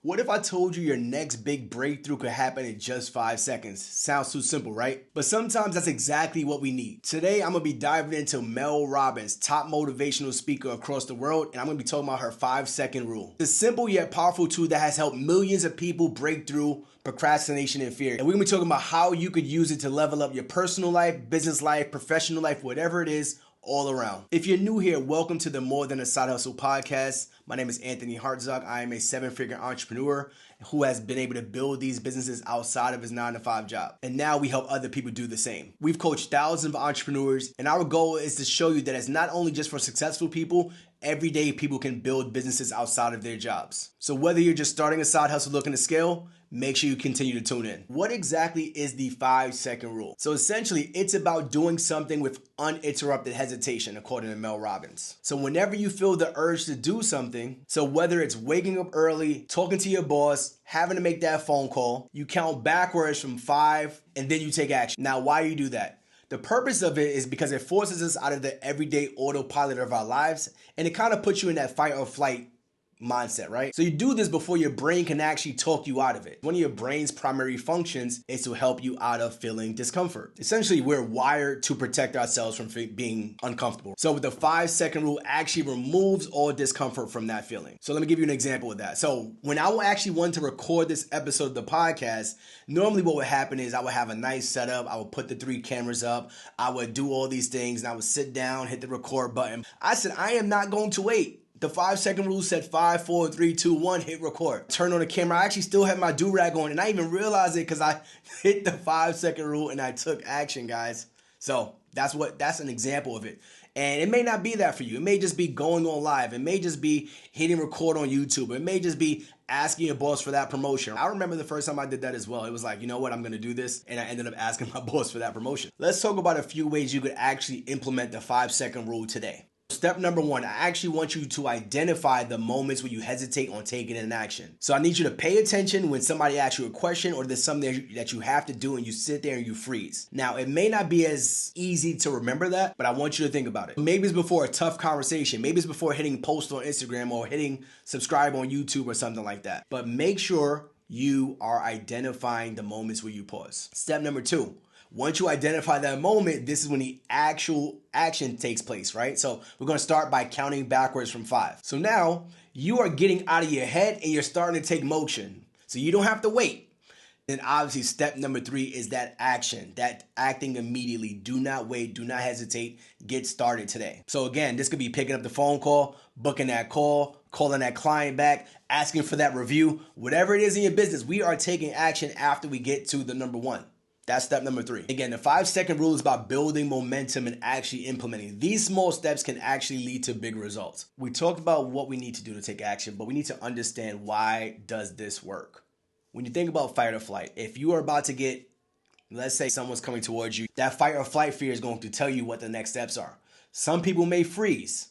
What if I told you your next big breakthrough could happen in just 5 seconds? Sounds too simple, right? But sometimes that's exactly what we need. Today, I'm gonna be diving into Mel Robbins, top motivational speaker across the world, and I'm gonna be talking about her 5-second rule. It's a simple yet powerful tool that has helped millions of people break through procrastination and fear. And we're gonna be talking about how you could use it to level up your personal life, business life, professional life, whatever it is, all around. If you're new here, welcome to the More Than a Side Hustle podcast. My name is Anthony Hartzog. I am a 7-figure entrepreneur who has been able to build these businesses outside of his 9-to-5 job. And now we help other people do the same. We've coached thousands of entrepreneurs, and our goal is to show you that it's not only just for successful people, everyday people can build businesses outside of their jobs. So whether you're just starting a side hustle looking to scale, make sure you continue to tune in. What exactly is the 5-second rule? So essentially, it's about doing something with uninterrupted hesitation, according to Mel Robbins. So whenever you feel the urge to do something, so whether it's waking up early, talking to your boss, having to make that phone call, you count backwards from 5 and then you take action. Now, why do you do that? The purpose of it is because it forces us out of the everyday autopilot of our lives, and it kind of puts you in that fight or flight mindset, right? So you do this before your brain can actually talk you out of it. One of your brain's primary functions is to help you out of feeling discomfort. Essentially, we're wired to protect ourselves from being uncomfortable. So with the 5-second rule actually removes all discomfort from that feeling. So let me give you an example of that. So when I actually want to record this episode of the podcast, normally what would happen is I would have a nice setup. I would put the 3 cameras up. I would do all these things and I would sit down, hit the record button. I said, I am not going to wait. The 5-second rule said 5, 4, 3, 2, 1, hit record. Turn on the camera. I actually still had my do-rag on and I even realized it because I hit the 5-second rule and I took action, guys. So that's an example of it. And it may not be that for you. It may just be going on live. It may just be hitting record on YouTube. It may just be asking your boss for that promotion. I remember the first time I did that as well. It was like, you know what, I'm gonna do this. And I ended up asking my boss for that promotion. Let's talk about a few ways you could actually implement the 5-second rule today. Step number 1, I actually want you to identify the moments where you hesitate on taking an action. So I need you to pay attention when somebody asks you a question or there's something that you have to do and you sit there and you freeze. Now, it may not be as easy to remember that, but I want you to think about it. Maybe it's before a tough conversation. Maybe it's before hitting post on Instagram or hitting subscribe on YouTube or something like that. But make sure you are identifying the moments where you pause. Step number 2. Once you identify that moment, this is when the actual action takes place, right? So we're going to start by counting backwards from 5. So now you are getting out of your head and you're starting to take motion. So you don't have to wait. Then obviously step number 3 is that action, that acting immediately. Do not wait. Do not hesitate. Get started today. So again, this could be picking up the phone call, booking that call, calling that client back, asking for that review, whatever it is in your business. We are taking action after we get to the number 1. That's step number 3. Again, the 5-second rule is about building momentum and actually implementing. These small steps can actually lead to big results. We talked about what we need to do to take action, but we need to understand, why does this work? When you think about fight or flight, if you are about to get, let's say someone's coming towards you, that fight or flight fear is going to tell you what the next steps are. Some people may freeze.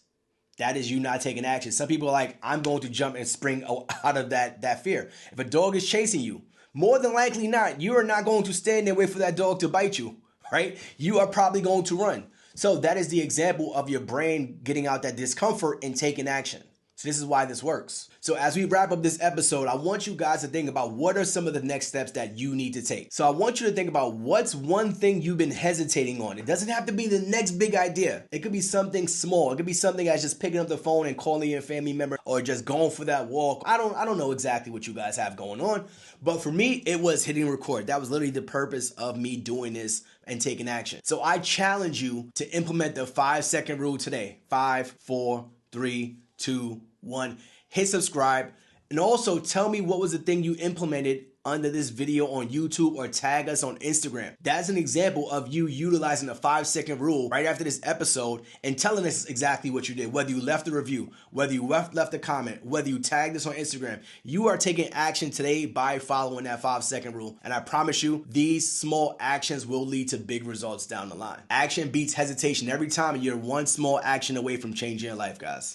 That is you not taking action. Some people are like, I'm going to jump and spring out of that fear. If a dog is chasing you, more than likely not, you are not going to stand there and wait for that dog to bite you, right? You are probably going to run. So that is the example of your brain getting out that discomfort and taking action. So this is why this works. So as we wrap up this episode, I want you guys to think about what are some of the next steps that you need to take. So I want you to think about what's one thing you've been hesitating on. It doesn't have to be the next big idea. It could be something small. It could be something as just picking up the phone and calling your family member or just going for that walk. I don't know exactly what you guys have going on, but for me, it was hitting record. That was literally the purpose of me doing this and taking action. So I challenge you to implement the 5-second rule today. 5, 4, 3, 2, 1. Hit subscribe. And also tell me what was the thing you implemented under this video on YouTube, or tag us on Instagram. That's an example of you utilizing the 5-second rule right after this episode and telling us exactly what you did. Whether you left a review, whether you left a comment, whether you tagged us on Instagram, you are taking action today by following that 5-second rule. And I promise you, these small actions will lead to big results down the line. Action beats hesitation every time, and you're one small action away from changing your life, guys.